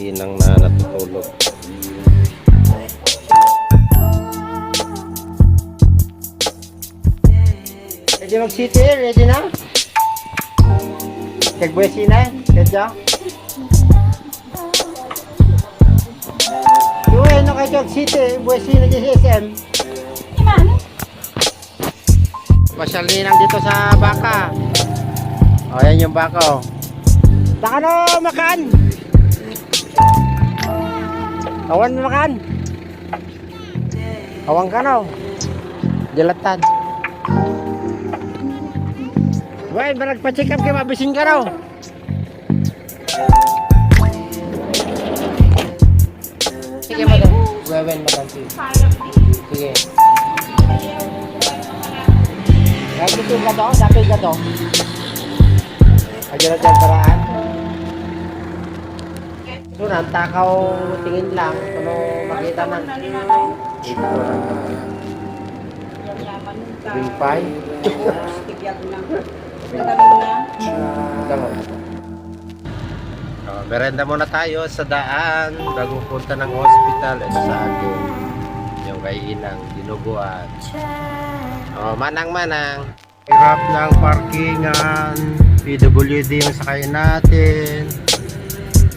inang na natutulog. Ready mag-city? Ready na? Kagbuesi na? Kedya? Uy, no kayo city? Buesi na di SM. Pasyal ninang dito sa baka. O, yan yung baka, o. Saka na makan! Awan na makan! Awang ka na, o. Jalatan. Wait, ba nagpa-check up kayo, mabisin ka raw. Sige, madam. Wewen, madam. Sige. Kahit ito ka to, dapat ka to. Ayan dyan paraan. So, takaw tingin lang. Ano makita man. Ito lang. Bimpay. Merenda muna tayo sa daan bago punta ng hospital. Ito sa akin yung kay Inang dinuguan. Manang-manang hirap ng parkingan, PWD yung sakay natin.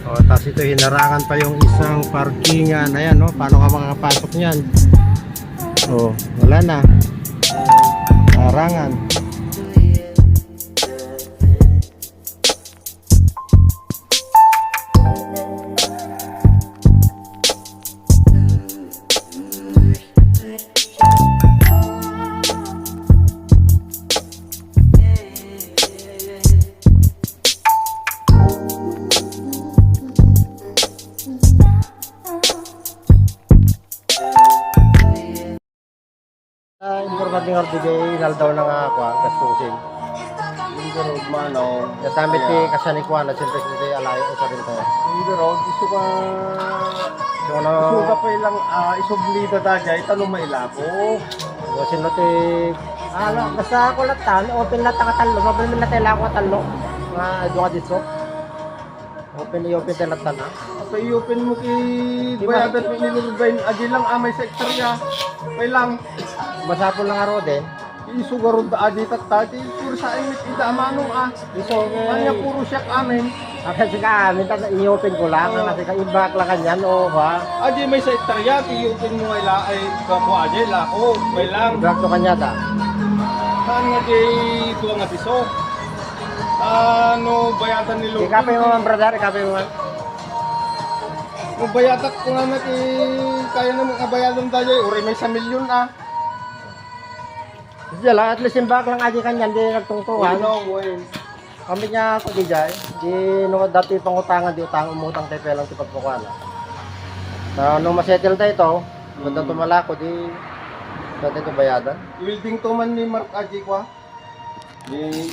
Tapos ito hinarangan pa yung isang parkingan. Ayan, paano ka makakapasok niyan? Wala na, harangan. Informating ordigay naldaw na nga ako gastusin. Hindi road mano. Natamit ti kasanikwan at siyempre hindi alayo ko sa rin tayo. Hindi road isu ka. So ano? Isu ka pa ilang isublita dagay tanong mailako. Sino ti basta ako latan, open lahat ang talo. Mabal mo na tayo lang ako talo. Mga doon ka dito. Open tayo latan ha. Apa i-open mo ki bayadat mo nilulubayin. Adi lang amay sa ektarya. May lang. Basta po lang aro din. Isu garod da adi tatati. Puro sa imit ida manong Iso Kanya puro siyak amin. kasi ka amin, i-open ko lang. Kasi ka i-back lang kanyan o ba? Adi may sa ektarya. I-open mo ay kamo adi lako. May lang. I-back to kanya ta. Saan nga di tuwa nga piso? Ano bayatan nilo? Ikapin mo man brother, ikapin mo man. Kung bayatak ko nga nati kaya naman kabayadan tayo, uri may 1 milyon Dala, at least yung back lang aji kanyan, di nagtungtungan. Ano, boy. Kami niya ako di jay. Di nung dati pangutangan, di umutang tayo pelang si pagpukala. Nung masettle tayo ito, punta tumalako, di dati ito bayadan. Building to man ni Mark Aji kwa. Di